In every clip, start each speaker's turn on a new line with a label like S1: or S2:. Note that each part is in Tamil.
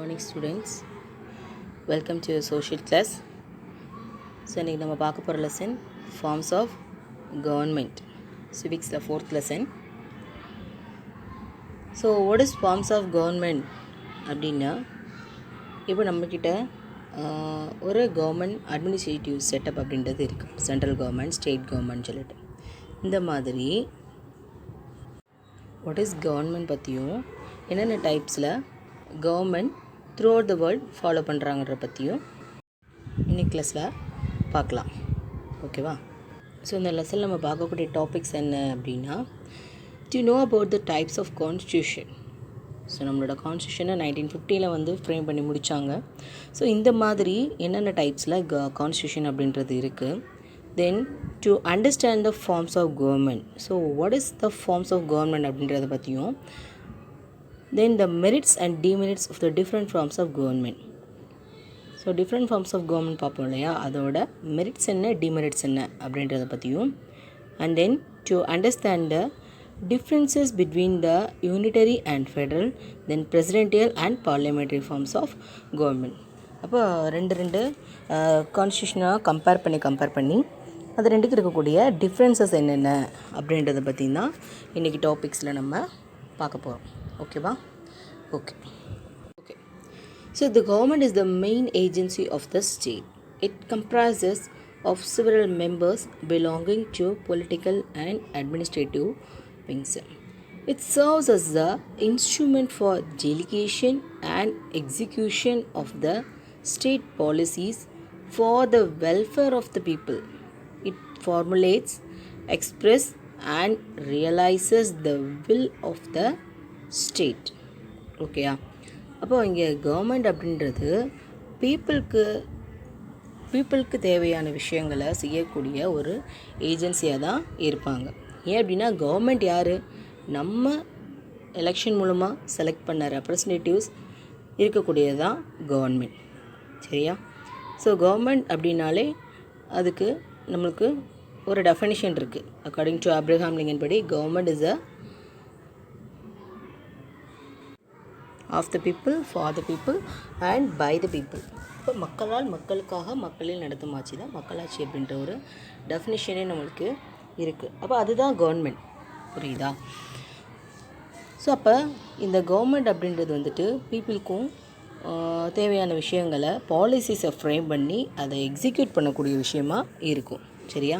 S1: morning students, welcome to your social class. So இன்றைக்கி நம்ம பார்க்க போகிற லெசன் ஃபார்ம்ஸ் ஆஃப் கவர்மெண்ட், சிவிக்ஸில் 4th lesson. So what is forms of government அப்படின்னா, இப்போ நம்மக்கிட்ட ஒரு கவர்மெண்ட் அட்மினிஸ்ட்ரேட்டிவ் செட்டப் அப்படின்றது இருக்குது. சென்ட்ரல் கவர்மெண்ட், ஸ்டேட் கவர்மெண்ட் சொல்லிட்டு இந்த மாதிரி வாட் இஸ் கவர்மெண்ட் பற்றியும் என்னென்ன டைப்ஸில் government throughout the world follow பண்ணுறாங்கன்ற பற்றியும் இன்னைக்கு கிளாஸில் பார்க்கலாம். ஓகேவா? ஸோ இந்த லெசனில் நம்ம பார்க்கக்கூடிய டாபிக்ஸ் என்ன அப்படின்னா, to know about the types of constitution. So நம்மளோட கான்ஸ்டியூஷனை 1950 ஃப்ரேம் பண்ணி முடித்தாங்க. ஸோ இந்த மாதிரி என்னென்ன டைப்ஸில் கான்ஸ்டியூஷன் அப்படின்றது இருக்குது. Then to understand the forms of government. So what is the forms of government அப்படின்றத பற்றியும், then the merits and demerits of the different forms of government. ஸோ டிஃப்ரெண்ட் ஃபார்ம்ஸ் ஆஃப் கவர்மெண்ட் பார்ப்போம் இல்லையா, அதோட மெரிட்ஸ் என்ன, டிமெரிட்ஸ் என்ன அப்படின்றத பற்றியும், and then to understand the differences between the unitary and federal, then presidential and parliamentary forms of government. அப்போ ரெண்டு கான்ஸ்டியூஷனாக கம்பேர் பண்ணி அது ரெண்டுக்கு இருக்கக்கூடிய டிஃப்ரென்சஸ் என்னென்ன அப்படின்றத பற்றி தான் இன்றைக்கி டாபிக்ஸில் நம்ம பார்க்க போகிறோம். ஓகேவா? Okay. So the government is the main agency of the state. It comprises of several members belonging to political and administrative wings. It serves as the instrument for delegation and execution of the state policies for the welfare of the people. It formulates, expresses and realizes the will of the state. ஓகேயா? அப்போ இங்கே கவர்மெண்ட் அப்படின்றது பீப்புளுக்கு தேவையான விஷயங்களை செய்யக்கூடிய ஒரு ஏஜென்சியாக தான் இருப்பாங்க. ஏன் அப்படின்னா, கவர்மெண்ட் யார்? நம்ம எலெக்ஷன் மூலமாக செலக்ட் பண்ண ரெப்ரசன்டேட்டிவ்ஸ் இருக்கக்கூடியது தான் கவர்மெண்ட். சரியா? ஸோ கவர்மெண்ட் அப்படின்னாலே அதுக்கு நம்மளுக்கு ஒரு டெஃபினிஷன் இருக்குது. அக்கார்டிங் டு ஆப்ரஹாம் லிங்கன் படி, government is of the people, for the people and by the people. இப்போ மக்களால், மக்களுக்காக, மக்களில் நடத்தும் ஆட்சி தான் மக்களாட்சி அப்படின்ற ஒரு டெஃபினிஷனே நம்மளுக்கு இருக்குது. அப்போ அதுதான் கவர்மெண்ட். புரியுதா? ஸோ அப்போ இந்த கவர்மெண்ட் அப்படின்றது வந்துட்டு பீப்புளுக்கும் தேவையான விஷயங்களை, பாலிசிஸை ஃப்ரேம் பண்ணி அதை எக்ஸிக்யூட் பண்ணக்கூடிய விஷயமா இருக்கும். சரியா?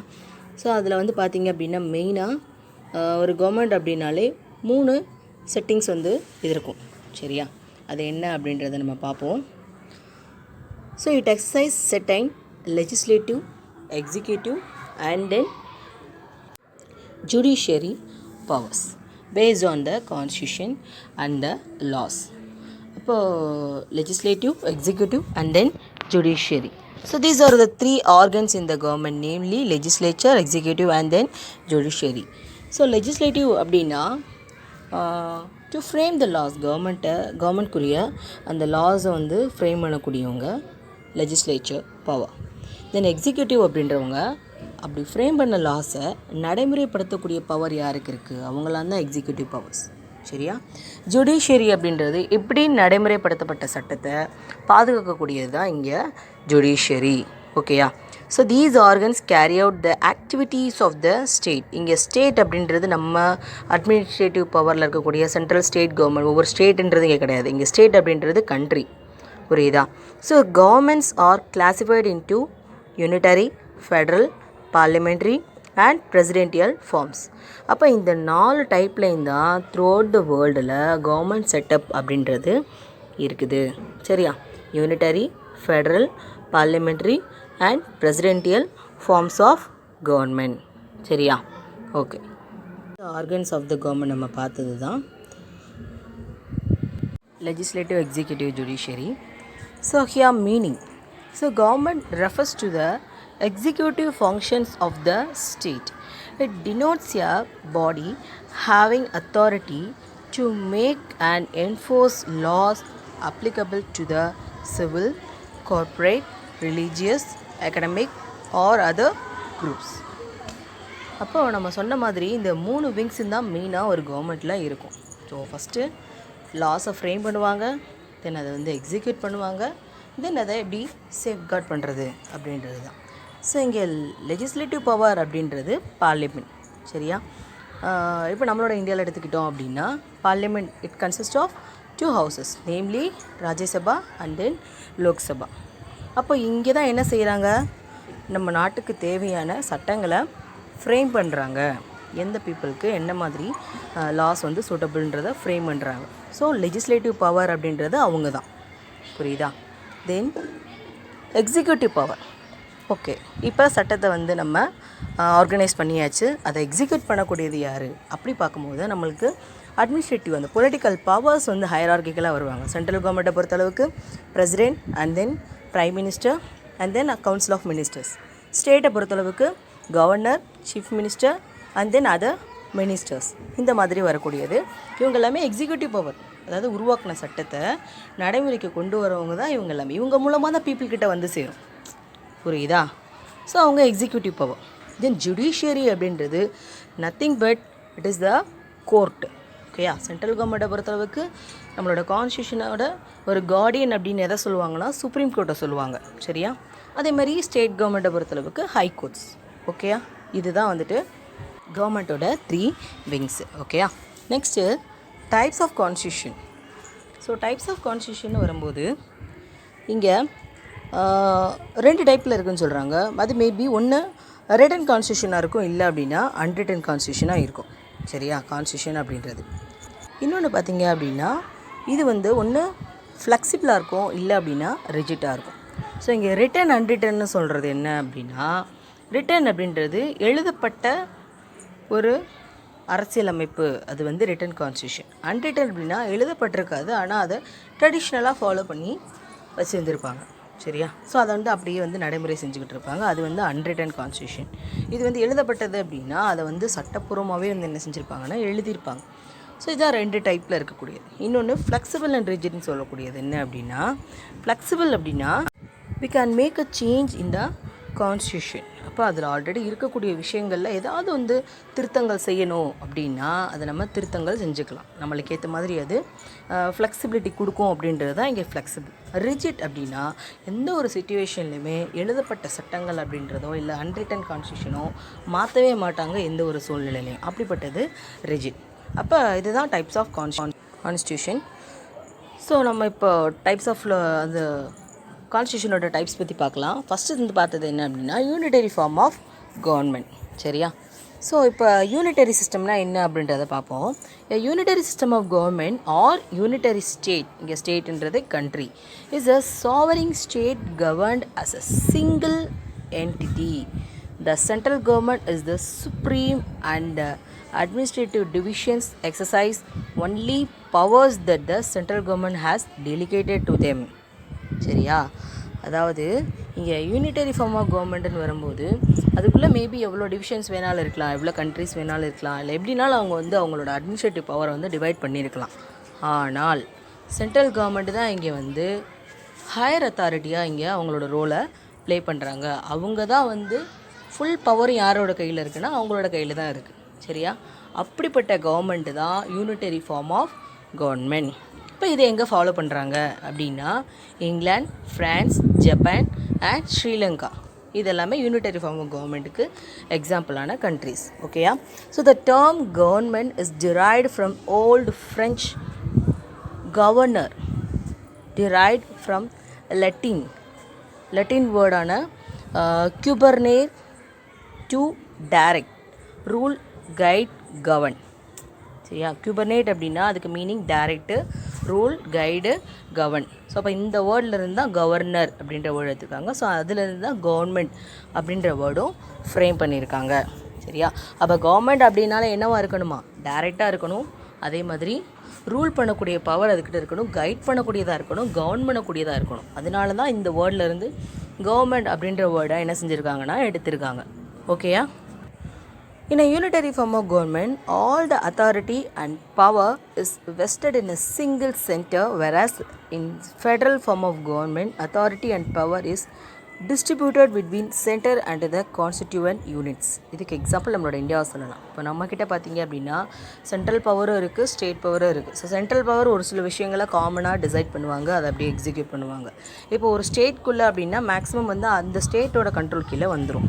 S1: ஸோ அதில் வந்து பார்த்திங்க அப்படின்னா, மெயினாக ஒரு கவர்மெண்ட் அப்படின்னாலே 3 செட்டிங்ஸ் வந்து இது இருக்கும். சரியா? அது என்ன அப்படின்றத நம்ம பார்ப்போம். So it exercise certain legislative, executive and then judiciary powers based on the constitution and the laws. அப்போது legislative, executive and then judiciary. So these are the 3 organs in the government, namely legislature, executive and then judiciary. So legislative அப்படின்னா டு ஃப்ரேம் த லாஸ், கவர்மெண்ட்குரிய அந்த லாஸை வந்து ஃப்ரேம் பண்ணக்கூடியவங்க லெஜிஸ்லேச்சர் பவர். தென் எக்ஸிக்யூட்டிவ் அப்படின்றவங்க அப்படி ஃப்ரேம் பண்ண லாஸை நடைமுறைப்படுத்தக்கூடிய பவர் யாருக்கு இருக்குது? அவங்களாம் தான் எக்ஸிக்யூட்டிவ் பவர்ஸ். சரியா? ஜுடிஷியரி அப்படின்றது இப்படி நடைமுறைப்படுத்தப்பட்ட சட்டத்தை பாதுகாக்கக்கூடியது தான் இங்கே ஜுடிஷியரி. ஓகேயா? So these organs carry out the activities of the state. இங்கே ஸ்டேட் அப்படின்றது நம்ம அட்மினிஸ்ட்ரேட்டிவ் பவரில் இருக்கக்கூடிய சென்ட்ரல் ஸ்டேட் கவர்மெண்ட். ஒவ்வொரு ஸ்டேட்டுன்றது இங்கே கிடையாது. இங்கே ஸ்டேட் அப்படின்றது கண்ட்ரி. புரியுதா? So governments are classified into unitary, federal, parliamentary and presidential forms. அப்போ இந்த 4 டைப்லையும் தான் த்ரூ அவுட் த வேர்ல்டில் கவர்மெண்ட் செட்டப் அப்படின்றது இருக்குது. சரியா? Unitary, federal, parliamentary and presidential forms of government. சரியா? Okay. Organs of the government நம்ம பார்த்தது தான் legislative, executive, judiciary. So here meaning. So government refers to the executive functions of the state. It denotes a body having authority to make and enforce laws applicable to the civil, corporate, religious, academic or other groups. அப்போ நம்ம சொன்ன மாதிரி இந்த 3 விங்ஸ் தான் மெயினாக ஒரு கவர்மெண்ட்டில் இருக்கும். ஸோ ஃபஸ்ட்டு லாஸை ஃப்ரேம் பண்ணுவாங்க, தென் அதை வந்து எக்ஸிக்யூட் பண்ணுவாங்க, தென் அதை எப்படி சேஃப்கார்ட் பண்ணுறது அப்படின்றது தான். ஸோ இங்கே லெஜிஸ்லேட்டிவ் பவர் அப்படின்றது பார்லிமெண்ட். சரியா? இப்போ நம்மளோட இந்தியாவில் எடுத்துக்கிட்டோம் அப்படின்னா parliament it consist of 2 houses, namely Rajya Sabha and then Lok Sabha. அப்போ இங்கே தான் என்ன செய்கிறாங்க, நம்ம நாட்டுக்கு தேவையான சட்டங்களை ஃப்ரேம் பண்ணுறாங்க, எந்த பீப்புளுக்கு என்ன மாதிரி லாஸ் வந்து சூட்டபிள்ன்றதை ஃப்ரேம் பண்ணுறாங்க. ஸோ லெஜிஸ்லேட்டிவ் பவர் அப்படின்றது அவங்க தான். புரியுதா? தென் எக்ஸிக்யூட்டிவ் பவர். ஓகே, இப்போ சட்டத்தை வந்து நம்ம ஆர்கனைஸ் பண்ணியாச்சு, அதை எக்ஸிக்யூட் பண்ணக்கூடியது யார் அப்படி பார்க்கும்போது நம்மளுக்கு அட்மினிஸ்ட்ரேட்டிவ் அந்த பொலிட்டிக்கல் பவர்ஸ் வந்து ஹையரார்கிக்கலாக வருவாங்க. சென்ட்ரல் கவர்மெண்ட்டை பொறுத்தளவுக்கு president and then prime minister and then council of ministers. ஸ்டேட்டை பொறுத்தளவுக்கு governor, chief minister and then other ministers. இந்த மாதிரி வரக்கூடியது இவங்க எல்லாமே எக்ஸிக்யூட்டிவ் பவர், அதாவது உருவாக்கின சட்டத்தை நடைமுறைக்கு கொண்டு வரவங்க தான் இவங்க எல்லாமே. இவங்க மூலமாக தான் பீப்புள்கிட்ட வந்து சேரும். புரியுதா? ஸோ அவங்க எக்ஸிக்யூட்டிவ் பவர். தென் ஜுடிஷியரி அப்படின்றது nothing but it is the court. ஓகேயா? சென்ட்ரல் கவர்மெண்ட்டை பொறுத்தளவுக்கு நம்மளோட கான்ஸ்டியூஷனோட ஒரு கார்டியன் அப்படின்னு எதை சொல்லுவாங்கன்னா சுப்ரீம் கோர்ட்டை சொல்லுவாங்க. சரியா? அதே மாதிரி ஸ்டேட் கவர்மெண்ட்டை பொறுத்தளவுக்கு ஹை கோர்ட்ஸ். ஓகேயா? இதுதான் வந்துட்டு கவர்மெண்ட்டோட 3 விங்ஸு. ஓகேயா? Next types of constitution. So types of constitution வரும்போது இங்கே 2 டைப்பில் இருக்குதுன்னு சொல்கிறாங்க. அது மேபி ஒன்று ரிட்டன் கான்ஸ்டியூஷனாக இருக்கும், இல்லை அப்படின்னா அன்ரிட்டன் கான்ஸ்டியூஷனாக இருக்கும். சரியா? கான்ஸ்டியூஷன் அப்படின்றது. இன்னொன்று பார்த்தீங்க அப்படின்னா இது வந்து ஒன்று ஃப்ளெக்சிபிளாக இருக்கும், இல்லை அப்படின்னா ரிஜிட்டாக இருக்கும். ஸோ இங்கே ரிட்டன் அன்ரிட்டன்னு சொல்கிறது என்ன அப்படின்னா, ரிட்டன் அப்படின்றது எழுதப்பட்ட ஒரு அரசியலமைப்பு, அது வந்து ரிட்டன் கான்ஸ்டியூஷன். அன்ரிட்டன் அப்படின்னா எழுதப்பட்டிருக்காது, ஆனால் அதை ட்ரெடிஷ்னலாக ஃபாலோ பண்ணி வச்சுருந்துருப்பாங்க. சரியா? ஸோ அதை வந்து அப்படியே வந்து நடைமுறை செஞ்சுக்கிட்டு இருப்பாங்க. அது வந்து அன்ரிட்டன் கான்ஸ்டியூஷன். இது வந்து எழுதப்பட்டது அப்படின்னா அதை வந்து சட்டப்பூர்வமாகவே வந்து என்ன செஞ்சுருப்பாங்கன்னா எழுதியிருப்பாங்க. ஸோ இதான் 2 டைப்பில் இருக்கக்கூடியது. இன்னொன்று ஃப்ளெக்சிபிள் அண்ட் ரிஜிட்னு சொல்லக்கூடியது என்ன அப்படின்னா, ஃப்ளெக்சிபிள் அப்படின்னா we can make a change in the constitution. அப்போ அதில் ஆல்ரெடி இருக்கக்கூடிய விஷயங்களில் ஏதாவது வந்து திருத்தங்கள் செய்யணும் அப்படின்னா அதை நம்ம திருத்தங்கள் செஞ்சுக்கலாம். நம்மளுக்கு ஏற்ற மாதிரி அது ஃப்ளெக்சிபிலிட்டி கொடுக்கும் அப்படின்றது தான் இங்கே ஃப்ளெக்சிபிள். ரிஜிட் அப்படின்னா எந்த ஒரு சிச்சுவேஷன்லையுமே எழுதப்பட்ட சட்டங்கள் அப்படின்றதோ இல்லை அன்ரிட்டன் கான்ஸ்டியூஷனோ மாற்றவே மாட்டாங்க எந்த ஒரு சூழ்நிலையிலையும். அப்படிப்பட்டது ரிஜிட். அப்போ இதுதான் டைப்ஸ் ஆஃப் கான்ஸ்டியூஷன். ஸோ நம்ம இப்போ டைப்ஸ் ஆஃப் அந்த கான்ஸ்டியூஷனோட டைப்ஸ் பற்றி பார்க்கலாம். ஃபஸ்ட்டு வந்து பார்த்தது என்ன அப்படின்னா யூனிட்டரி ஃபார்ம் ஆஃப் கவர்மெண்ட். சரியா? ஸோ இப்போ யூனிட்டரி சிஸ்டம்னா என்ன அப்படின்றத பார்ப்போம். Unitary system of government or unitary state, இங்கே ஸ்டேட்ன்றது country, is a sovereign state governed as a single entity. The central government is the supreme and administrative divisions exercise only powers that the central government has delegated to them. சரியா? அதாவது இங்கே யூனிட்டரி ஃபார்ம் ஆஃப் கவர்மெண்ட்டுன்னு வரும்போது அதுக்குள்ளே மேபி எவ்வளோ டிவிஷன்ஸ் வேணாலும் இருக்கலாம், எவ்வளோ கண்ட்ரிஸ் வேணாலும் இருக்கலாம், இல்லை எப்படினாலும் அவங்க வந்து அவங்களோட அட்மினிஸ்ட்ரேட்டிவ் பவரை வந்து டிவைட் பண்ணியிருக்கலாம். ஆனால் சென்ட்ரல் கவர்மெண்ட்டு தான் இங்கே வந்து ஹையர் அத்தாரிட்டியாக இங்கே அவங்களோட ரோலை ப்ளே பண்ணுறாங்க. அவங்க தான் வந்து ஃபுல் பவரும் யாரோட கையில் இருக்குன்னா அவங்களோட கையில் தான் இருக்குது. சரியா? அப்படிப்பட்ட கவர்மெண்ட்டு தான் யூனிட்டரி ஃபார்ம் ஆஃப் கவர்மெண்ட். இப்போ இதை எங்கே ஃபாலோ பண்ணுறாங்க அப்படின்னா England, France, Japan and Sri Lanka. இதெல்லாமே யூனிட்டரி ஃபார்ம் ஆஃப் கவர்மெண்ட்டுக்கு எக்ஸாம்பிளான கண்ட்ரிஸ். ஓகேயா? So the term government is derived from old French governor, derived from Latin வேர்டான gubernare to direct, rule, guide, govern. சரியா? குபர்னேட் அப்படின்னா அதுக்கு meaning direct, rule, guide, govern. So அப்போ இந்த வேர்ட்லேருந்து தான் கவர்னர் அப்படின்ற வேர்டு எடுத்துருக்காங்க. ஸோ அதுலேருந்து தான் கவர்மெண்ட் அப்படின்ற வேர்டும் ஃப்ரேம் பண்ணியிருக்காங்க. சரியா? அப்போ கவர்மெண்ட் அப்படின்னால என்னவா இருக்கணுமா? டைரெக்டாக இருக்கணும். அதே மாதிரி ரூல் பண்ணக்கூடிய பவர் அதுக்கிட்ட இருக்கணும், கைட் பண்ணக்கூடியதாக இருக்கணும், கவர்ன் பண்ணக்கூடியதாக இருக்கணும். அதனால தான் இந்த வேர்ட்லேருந்து கவர்மெண்ட் அப்படின்ற வேர்டை என்ன செஞ்சுருக்காங்கன்னா எடுத்திருக்காங்க. ஓகேயா? In a unitary form of government, all the authority and power is vested in a single center, whereas in federal form of government, authority and power is distributed between centre and the constituent units. இதுக்கு எக்ஸாம்பிள் நம்மளோட இந்தியாவை சொல்லலாம். இப்போ நம்மக்கிட்ட பார்த்தீங்க அப்படின்னா சென்ட்ரல் பவரும் இருக்குது, ஸ்டேட் பவரும் இருக்குது. ஸோ சென்ட்ரல் பவர் ஒரு சில விஷயங்களை காமனாக டிசைட் பண்ணுவாங்க, அதை அப்படியே எக்ஸிக்யூட் பண்ணுவாங்க. இப்போ ஒரு ஸ்டேட்குள்ளே அப்படின்னா மேக்ஸிமம் வந்து அந்த ஸ்டேட்டோட கண்ட்ரோல் கீழே வந்துடும்.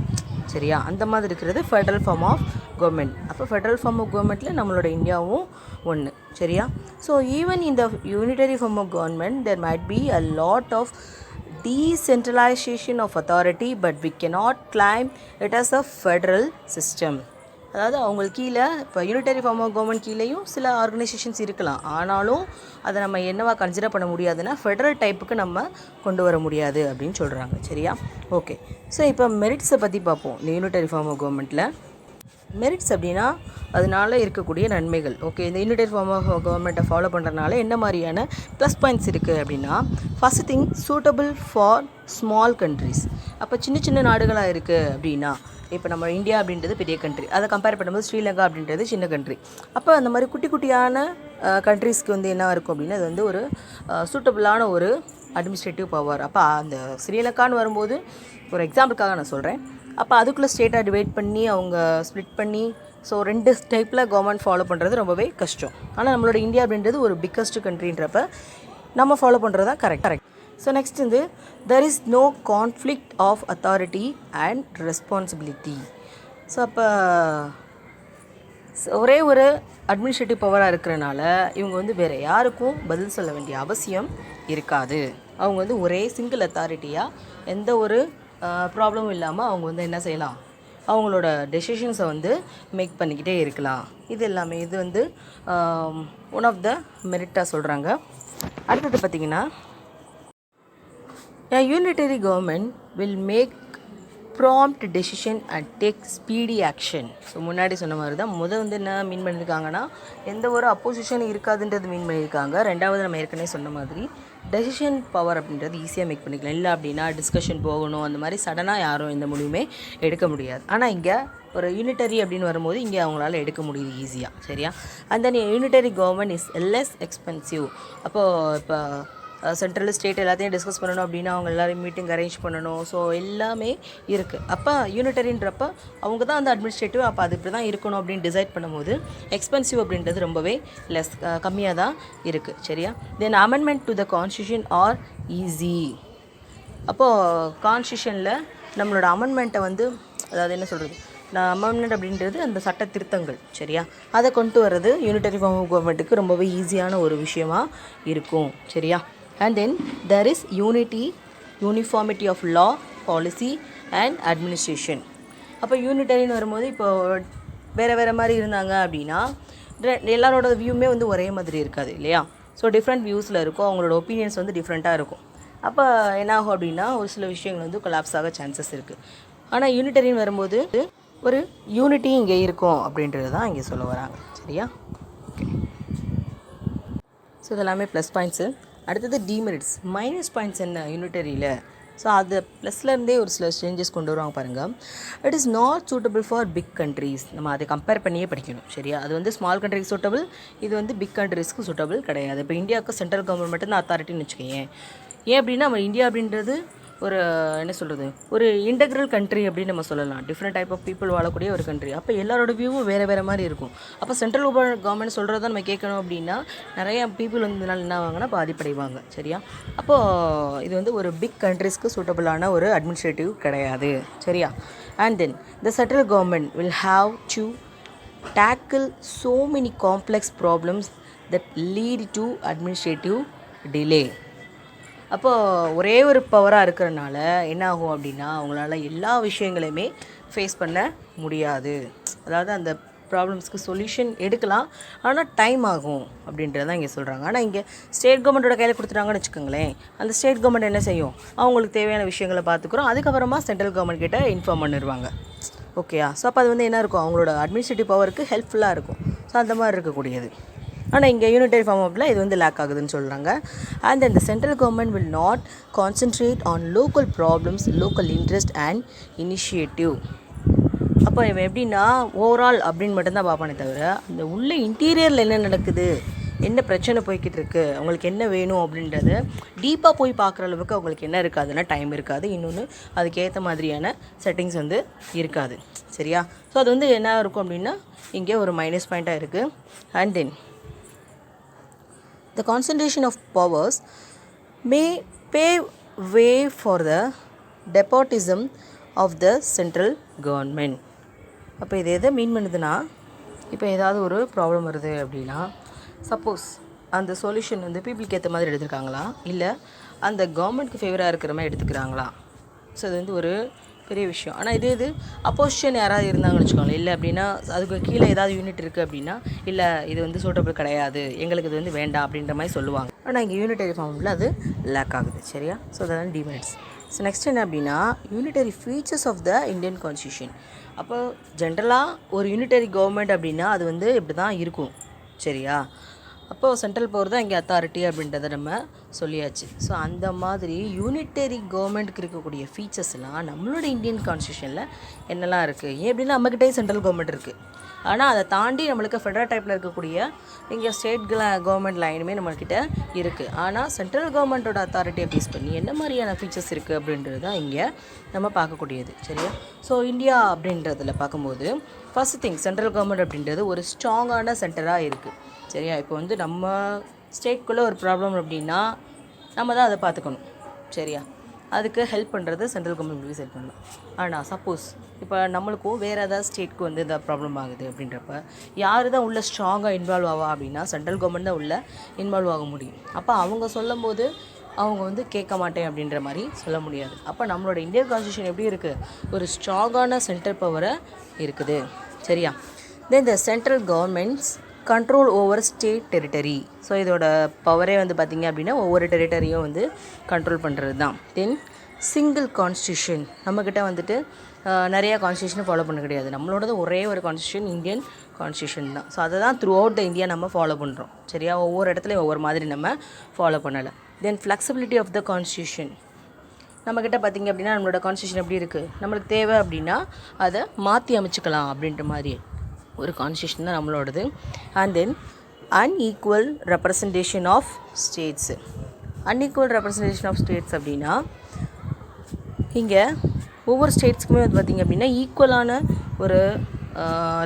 S1: சரியா? அந்த மாதிரி இருக்கிறது ஃபெடரல் ஃபார்ம் ஆஃப் கவர்மெண்ட். அப்போ ஃபெடரல் ஃபார்ம் ஆஃப் கவர்மெண்ட்டில் நம்மளோட இந்தியாவும் ஒன்று. சரியா? ஸோ ஈவன் இந்த unitary form of government there might be a lot of decentralization of authority, but we cannot claim it as a federal system. அதாவது அவங்களுக்கு கீழே இப்போ யூனிட்டரி ஃபார்ம் ஆஃப் கவர்மெண்ட் கீழேயும் சில ஆர்கனைசேஷன்ஸ் இருக்கலாம். ஆனாலும் அதை நம்ம என்னவா கன்சிடர் பண்ண முடியாதுன்னா ஃபெடரல் டைப்புக்கு நம்ம கொண்டு வர முடியாது அப்படின்னு சொல்கிறாங்க. சரியா? ஓகே. ஸோ இப்போ மெரிட்ஸை பற்றி பார்ப்போம். இந்த யூனிட்டரி ஃபார்ம் ஆஃப் கவர்மெண்ட்டில் மெரிட்ஸ் அப்படின்னா அதனால இருக்கக்கூடிய நன்மைகள். ஓகே, இந்த யூனிட்டரி ஃபார்ம் ஆஃப் கவர்மெண்ட்டை ஃபாலோ பண்ணுறதுனால என்ன மாதிரியான ப்ளஸ் பாயிண்ட்ஸ் இருக்குது அப்படின்னா, first thing suitable for small countries. அப்போ சின்ன சின்ன நாடுகளாக இருக்குது அப்படின்னா, இப்போ நம்ம இந்தியா அப்படின்றது பெரிய கண்ட்ரி, அதை கம்பேர் பண்ணும்போது ஸ்ரீலங்கா அப்படின்றது சின்ன கண்ட்ரி. அப்போ அந்த மாதிரி குட்டி குட்டியான கண்ட்ரீஸ்க்கு வந்து என்ன இருக்கும் அப்படின்னா, அது வந்து ஒரு சூட்டபிளான ஒரு அட்மினிஸ்ட்ரேட்டிவ் பவர். அப்போ அந்த ஸ்ரீலங்கான்னு வரும்போது ஒரு எக்ஸாம்பிளுக்காக நான் சொல்கிறேன். அப்போ அதுக்குள்ளே ஸ்டேட்டாக டிவைட் பண்ணி அவங்க ஸ்ப்ளிட் பண்ணி ஸோ 2 டைப்பில் கவர்மெண்ட் ஃபாலோ பண்ணுறது ரொம்பவே கஷ்டம். ஆனால் நம்மளோட இந்தியா அப்படின்றது ஒரு பிக்கஸ்ட் கண்ட்ரின்றப்ப நம்ம ஃபாலோ பண்ணுறது தான் கரெக்ட். ஸோ நெக்ஸ்ட் வந்து there is no conflict of authority and responsibility. So அப்போ ஒரே ஒரு அட்மினிஸ்ட்ரேட்டிவ் பவராக இருக்கிறனால இவங்க வந்து வேறு யாருக்கும் பதில் சொல்ல வேண்டிய அவசியம் இருக்காது. அவங்க வந்து ஒரே சிங்கிள் அத்தாரிட்டியாக எந்த ஒரு ப்ராப்ளமும் இல்லாமல் அவங்க வந்து என்ன செய்யலாம், அவங்களோட டெசிஷன்ஸை வந்து மேக் பண்ணிக்கிட்டே இருக்கலாம். இது எல்லாமே இது வந்து ஒன் ஆஃப் த மெரிட்டாக சொல்கிறாங்க. அடுத்தது பார்த்திங்கன்னா, a unitary government will make prompt decision and take speedy action. So முன்னாடி சொன்ன மாதிரி தான் வந்து என்ன மீன் பண்ணியிருக்காங்கன்னா, எந்த ஒரு அப்போசிஷன் இருக்காதுன்றது மீன் பண்ணியிருக்காங்க. ரெண்டாவது நம்ம ஏற்கனவே சொன்ன மாதிரி டெசிஷன் பவர் அப்படின்றது ஈஸியாக மேக் பண்ணிக்கலாம். இல்லை அப்படின்னா டிஸ்கஷன் போகணும், அந்த மாதிரி சடனாக யாரும் எந்த முடிவுமே எடுக்க முடியாது. ஆனால் இங்கே ஒரு யூனிட்டரி அப்படின்னு வரும்போது இங்கே அவங்களால எடுக்க முடியுது ஈஸியாக. சரியா? And then unitary government is less expensive. அப்போது இப்போ சென்ட்ரல் ஸ்டேட் எல்லாத்தையும் டிஸ்கஸ் பண்ணணும் அப்படின்னா அவங்க எல்லோரும் மீட்டிங் அரேஞ்ச் பண்ணணும். ஸோ எல்லாமே இருக்குது. அப்போ யூனிட்டரின்றப்ப அவங்க தான் அந்த அட்மினிஸ்ட்ரேட்டிவ், அப்போ அது இப்படி தான் இருக்கணும் அப்படின்னு டிசைட் பண்ணும்போது எக்ஸ்பென்சிவ் அப்படின்றது ரொம்பவே கம்மியாக தான் இருக்குது. சரியா? Then amendment to the constitution are easy. அப்போது கான்ஸ்டியூஷனில் நம்மளோட அமெண்ட்மெண்ட்டை வந்து, அதாவது என்ன சொல்கிறது, அமெண்ட்மெண்ட் அப்படின்றது அந்த சட்ட திருத்தங்கள். சரியா? அதை கொண்டு வர்றது யூனிட்டரி ஃபார்ம் ஆஃப் கவர்மெண்ட்டுக்கு ரொம்பவே ஈஸியான ஒரு விஷயமா இருக்கும். சரியா? and then there is uniformity of law, policy and administration. அப்போ யூனிட்டரின்னு வரும்போது இப்போ வேறு மாதிரி இருந்தாங்க அப்படின்னா எல்லாரோட வியூமே வந்து ஒரே மாதிரி இருக்காது இல்லையா? ஸோ டிஃப்ரெண்ட் வியூஸில் இருக்கும், அவங்களோட ஒப்பீனியன்ஸ் வந்து டிஃப்ரெண்ட்டாக இருக்கும். அப்போ என்னாகும் அப்படின்னா ஒரு சில விஷயங்கள் வந்து கொலாப்ஸ் ஆக சான்சஸ் இருக்குது. ஆனால் யூனிட்டரின்னு வரும்போது ஒரு யூனிட்டி இங்கே இருக்கும் அப்படின்றது தான் இங்கே சொல்ல வராங்க. சரியா? ஓகே. ஸோ இதெல்லாமே ப்ளஸ் பாயிண்ட்ஸு. அடுத்தது டிமெரிட்ஸ், மைனஸ் பாயிண்ட்ஸ் என்ன யூனிட்டரியில். ஸோ அது ப்ளஸ்லேருந்தே ஒரு சில சேஞ்சஸ் கொண்டு வருவாங்க பாருங்கள். It is not suitable for big countries. நம்ம அதை கம்பேர் பண்ணியே படிக்கணும். சரியா? அது வந்து ஸ்மால் கண்ட்ரிக்கு சூட்டபிள், இது வந்து பிக் கண்ட்ரிஸ்க்கு சூட்டபிள் கிடையாது. இப்போ இந்தியாவுக்கு சென்ட்ரல் கவர்மெண்ட் மட்டும்தான் அத்தாரிட்டின்னு வச்சுக்கோங்க. ஏன் அப்படின்னா நம்ம இந்தியா அப்படின்றது ஒரு என்ன சொல்கிறது, ஒரு இன்டெக்ரல் கண்ட்ரி அப்படின்னு நம்ம சொல்லலாம். டிஃப்ரெண்ட் டைப் ஆஃப் பீப்புள் வாழக்கூடிய ஒரு கண்ட்ரி. அப்போ எல்லாரோட வியூவும் வேறு மாதிரி இருக்கும். அப்போ சென்ட்ரல் கவர்மெண்ட் சொல்கிறத நம்ம கேட்கணும் அப்படின்னா நிறையா பீப்புள் வந்து என்ன ஆவாங்கன்னா பாதிப்படைவாங்க. சரியா? அப்போது இது வந்து ஒரு பிக் கண்ட்ரிஸ்க்கு சூட்டபிளான ஒரு அட்மினிஸ்ட்ரேட்டிவ் கிடையாது. சரியா? And then the central government will have to tackle so many complex problems that lead to administrative delay. அப்போது ஒரே ஒரு பவராக இருக்கிறனால என்ன ஆகும் அப்படின்னா அவங்களால எல்லா விஷயங்களையுமே ஃபேஸ் பண்ண முடியாது. அதாவது அந்த ப்ராப்ளம்ஸ்க்கு சொல்யூஷன் எடுக்கலாம், ஆனால் டைம் ஆகும் அப்படின்றதான் இங்கே சொல்கிறாங்க. ஆனால் இங்கே ஸ்டேட் கவர்மெண்ட்டோட கையில் கொடுத்துட்டாங்கன்னு வச்சுக்கோங்களேன், அந்த ஸ்டேட் கவர்மெண்ட் என்ன செய்யும், அவங்களுக்கு தேவையான விஷயங்களை பார்த்துக்குறோம், அதுக்கப்புறமா சென்ட்ரல் கவர்மெண்ட் கிட்ட இன்ஃபார்ம் பண்ணிடுவாங்க. ஓகேயா? ஸோ அப்போ அது வந்து என்ன இருக்கும், அவங்களோட அட்மினிஸ்ட்ரேட்டிவ் பவருக்கு ஹெல்ப்ஃபுல்லாக இருக்கும். ஸோ அந்த மாதிரி இருக்கக்கூடியது. ஆனால் இங்கே யூனிட்டரி ஃபார்ம் ஆஃபில் இது வந்து லேக் ஆகுதுன்னு சொல்கிறாங்க. And then the central government will not concentrate on local problems, local interest and initiative. அப்போ இவன் எப்படின்னா ஓவரால் அப்படின்னு மட்டும்தான் பார்ப்பானே தவிர அந்த உள்ள இன்டீரியரில் என்ன நடக்குது, என்ன பிரச்சனை போய்கிட்டு இருக்குது, அவங்களுக்கு என்ன வேணும் அப்படின்றத டீப்பாக போய் பார்க்குற அளவுக்கு அவங்களுக்கு என்ன இருக்காதுன்னா டைம் இருக்காது. இன்னொன்று அதுக்கேற்ற மாதிரியான செட்டிங்ஸ் வந்து இருக்காது. சரியா? ஸோ அது வந்து என்ன இருக்கும் அப்படின்னா இங்கே ஒரு மைனஸ் பாயிண்ட்டாக இருக்குது. And then the concentration of powers may pave way for the despotism of the central government. அப்போ இது எதை மீன் பண்ணுதுன்னா, இப்போ ஏதாவது ஒரு ப்ராப்ளம் வருது அப்படின்னா சப்போஸ் அந்த சொல்யூஷன் வந்து பீப்புளுக்கு ஏற்ற மாதிரி எடுத்துருக்காங்களா, இல்லை அந்த கவர்மெண்ட்க்கு ஃபேவராக இருக்கிற மாதிரி எடுத்துக்கிறாங்களா. ஸோ இது வந்து ஒரு பெரிய விஷயம். ஆனால் இது அப்போசிஷன் யாராவது இருந்தாங்கன்னு வச்சுக்கோங்களேன், இல்லை அப்படின்னா அதுக்கு கீழே ஏதாவது யூனிட் இருக்குது அப்படின்னா, இல்லை இது வந்து சூட்டபிள் கிடையாது, எங்களுக்கு இது வந்து வேண்டாம் அப்படின்ற மாதிரி சொல்லுவாங்க. ஆனால் இங்கே யூனிட்டரி ஃபார்மில் அது லேக் ஆகுது. சரியா? ஸோ அதெல்லாம் டிமெரிட்ஸ். ஸோ நெக்ஸ்ட் என்ன அப்படின்னா unitary features of the Indian constitution. அப்போ ஜென்ரலாக ஒரு யூனிட்டரி கவர்மெண்ட் அப்படின்னா அது வந்து இப்படி தான் இருக்கும். சரியா? அப்போது சென்ட்ரல் பவர் தான் இங்கே அத்தாரிட்டி அப்படின்றத நம்ம சொல்லியாச்சு. ஸோ அந்த மாதிரி யூனிட்டரி கவர்மெண்ட்டுக்கு இருக்கக்கூடிய ஃபீச்சர்ஸ்லாம் நம்மளோட இந்தியன் கான்ஸ்டியூஷனில் என்னெல்லாம் இருக்குது. ஏன் அப்படின்னா நம்மக்கிட்டே சென்ட்ரல் கவர்மெண்ட் இருக்குது. ஆனால் அதை தாண்டி நம்மளுக்கு ஃபெடரல் டைப்பில் இருக்கக்கூடிய இங்கே ஸ்டேட் கவர்மெண்ட் லைனுமே நம்மக்கிட்ட இருக்குது. ஆனால் சென்ட்ரல் கவர்மெண்ட்டோட அத்தாரிட்டியை பேஸ் பண்ணி என்ன மாதிரியான ஃபீச்சர்ஸ் இருக்குது அப்படின்றது தான் இங்கே நம்ம பார்க்கக்கூடியது. சரியா? ஸோ இந்தியா அப்படின்றதில் பார்க்கும்போது ஃபர்ஸ்ட் திங் சென்ட்ரல் கவர்மெண்ட் அப்படின்றது ஒரு ஸ்ட்ராங்கான சென்டராக இருக்குது. சரியா? இப்போ வந்து நம்ம ஸ்டேட்குள்ளே ஒரு ப்ராப்ளம் அப்படின்னா நம்ம தான் அதை பார்த்துக்கணும். சரியா? அதுக்கு ஹெல்ப் பண்ணுறது சென்ட்ரல் கவர்மெண்ட் ஹெல்ப் பண்ணலாம். ஆனால் சப்போஸ் இப்போ நம்மளுக்கும் வேறு ஏதாவது ஸ்டேட்க்கு வந்து இந்த ப்ராப்ளம் ஆகுது அப்படின்றப்ப யார் தான் உள்ளே ஸ்ட்ராங்காக இன்வால்வ் ஆவா அப்படின்னா சென்ட்ரல் கவர்மெண்ட் தான் உள்ளே இன்வால்வ் ஆக முடியும். அப்போ அவங்க சொல்லும் போது அவங்க வந்து கேட்க மாட்டேன் அப்படின்ற மாதிரி சொல்ல முடியாது. அப்போ நம்மளோட இந்தியன் கான்ஸ்டியூஷன் எப்படி இருக்குது, ஒரு ஸ்ட்ராங்கான சென்ட்ரல் பவரை இருக்குது. சரியா? Then the central governments control over state territory. So இதோட பவரே வந்து பார்த்திங்க அப்படின்னா ஒவ்வொரு டெரிட்டரியும் வந்து கண்ட்ரோல் பண்ணுறது தான். தென் சிங்கிள் கான்ஸ்டியூஷன். நம்மக்கிட்ட வந்துட்டு நிறையா கான்ஸ்டியூஷனை ஃபாலோ பண்ண கிடையாது. நம்மளோடது ஒரே ஒரு கான்ஸ்டியூஷன் இந்தியன் கான்ஸ்டியூஷன் தான். ஸோ அதை தான் த்ரூ அவுட் த இந்தியா நம்ம ஃபாலோ பண்ணுறோம். சரியா? ஒவ்வொரு இடத்துலையும் ஒவ்வொரு மாதிரி நம்ம ஃபாலோ பண்ணலை. தென் ஃப்ளெக்சிபிலிட்டி ஆஃப் த கான்ஸ்டியூஷன். நம்மக்கிட்ட பார்த்திங்க அப்படின்னா நம்மளோட கான்ஸ்டியூஷன் எப்படி இருக்குது, நம்மளுக்கு தேவை அப்படின்னா அதை மாற்றி அமைச்சிக்கலாம் அப்படின்ற மாதிரி ஒரு கான்ஸ்டியூஷன் தான் நம்மளோடது. And then unequal representation of states. Unequal representation of states அப்படின்னா இங்கே ஒவ்வொரு ஸ்டேட்ஸ்க்குமே வந்து பார்த்திங்க அப்படின்னா ஈக்குவலான ஒரு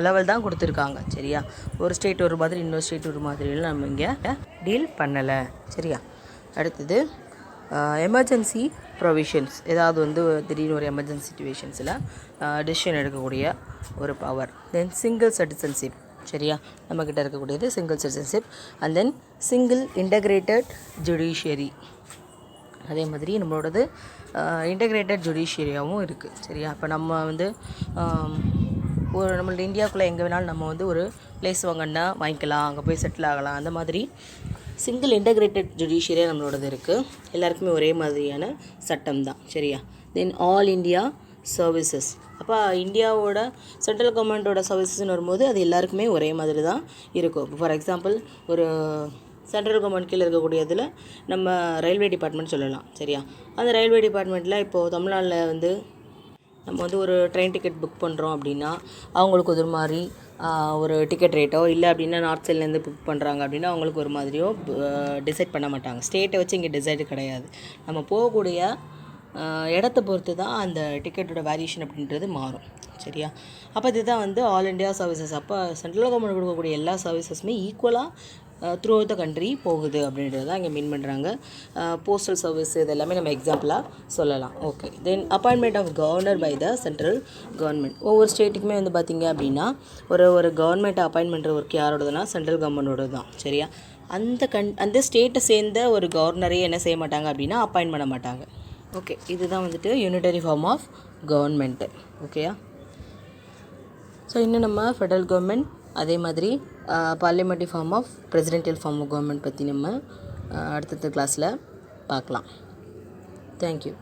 S1: லெவல் தான் கொடுத்துருக்காங்க. சரியா? ஒரு ஸ்டேட் ஒரு மாதிரி இன்னொரு ஸ்டேட் ஒரு மாதிரிலாம் நம்ம இங்கே டீல் பண்ணலை. சரியா? அடுத்தது எமர்ஜென்சி ப்ரொவிஷன்ஸ். ஏதாவது வந்து திடீர்னு ஒரு எமர்ஜென்சி சிச்சுவேஷன்ஸில் டிசிஷன் எடுக்கக்கூடிய ஒரு பவர். தென் சிங்கிள் சிட்டிசன்ஷிப். சரியா? நம்மக்கிட்ட இருக்கக்கூடியது single citizenship. And then single integrated judiciary. அதே மாதிரி நம்மளோடது இன்டகிரேட்டட் ஜுடிஷியரியாகவும் இருக்குது. சரியா? இப்போ நம்ம வந்து ஒரு நம்மளோட இந்தியாவுக்குள்ளே எங்கே வேணாலும் நம்ம வந்து ஒரு பிளேஸ் வாங்கினா வாங்கிக்கலாம், அங்கே போய் செட்டில் ஆகலாம். அந்த மாதிரி சிங்கிள் இன்டகிரேட்டட் ஜுடிஷியரியாக நம்மளோடது இருக்குது. எல்லாருக்குமே ஒரே மாதிரியான சட்டம் தான். சரியா? Then all India services. அப்போ இந்தியாவோட சென்ட்ரல் கவர்மெண்ட்டோட சர்வீசஸ்ன்னு வரும்போது அது எல்லாருக்குமே ஒரே மாதிரி தான் இருக்கும். ஃபார் எக்ஸாம்பிள் ஒரு சென்ட்ரல் கவர்மெண்ட் கீழே இருக்கக்கூடியதில் நம்ம ரயில்வே டிபார்ட்மெண்ட் சொல்லலாம். சரியா? அந்த ரயில்வே டிபார்ட்மெண்ட்டில் இப்போது தமிழ்நாட்டில் வந்து நம்ம வந்து ஒரு ட்ரெயின் டிக்கெட் புக் பண்ணுறோம் அப்படின்னா அவங்களுக்கு ஒரு மாதிரி ஒரு டிக்கெட் ரேட்டோ, இல்லை அப்படின்னா நார்த் சைட்லேருந்து புக் பண்ணுறாங்க அப்படின்னா அவங்களுக்கு ஒரு மாதிரியோ டிசைட் பண்ண மாட்டாங்க. ஸ்டேட்டை வச்சு இங்கே டிசைடு கிடையாது. நம்ம போகக்கூடிய இடத்த பொறுத்து தான் அந்த டிக்கெட்டோட வேரியேஷன் அப்படின்றது மாறும். சரியா? அப்போ இதுதான் வந்து ஆல் இண்டியா சர்வீசஸ். அப்போ சென்ட்ரல் கவர்மெண்ட் கொடுக்கக்கூடிய எல்லா சர்வீசஸுமே ஈக்குவலாக த்ரூ அவுட் த கண்ட்ரி போகுது அப்படின்றது தான் இங்கே மீன் பண்ணுறாங்க. போஸ்டல் சர்வீஸ் இது எல்லாமே நம்ம எக்ஸாம்பிளாக சொல்லலாம். Okay. Then appointment of governor by the central government. ஒவ்வொரு ஸ்டேட்டுக்குமே வந்து பார்த்திங்க அப்படின்னா ஒரு கவர்மெண்ட்டை அப்பாயின்ட் பண்ணுற ஒர்க் யாரோடதுன்னா சென்ட்ரல் கவர்மெண்ட்டோட தான். சரியா? அந்த ஸ்டேட்டை சேர்ந்த ஒரு கவர்னரே என்ன செய்ய மாட்டாங்க அப்படின்னா அப்பாயின்ட் பண்ண மாட்டாங்க. ஓகே. இதுதான் வந்துட்டு யூனிட்டரி ஃபார்ம் ஆஃப் கவர்மெண்ட்டு. ஓகேயா? ஸோ இன்னும் நம்ம ஃபெடரல் கவர்மெண்ட் அதே மாதிரி parliamentary form of presidential form of government பற்றி நம்ம அடுத்தடுத்த கிளாஸில் பார்க்கலாம். தேங்க்யூ.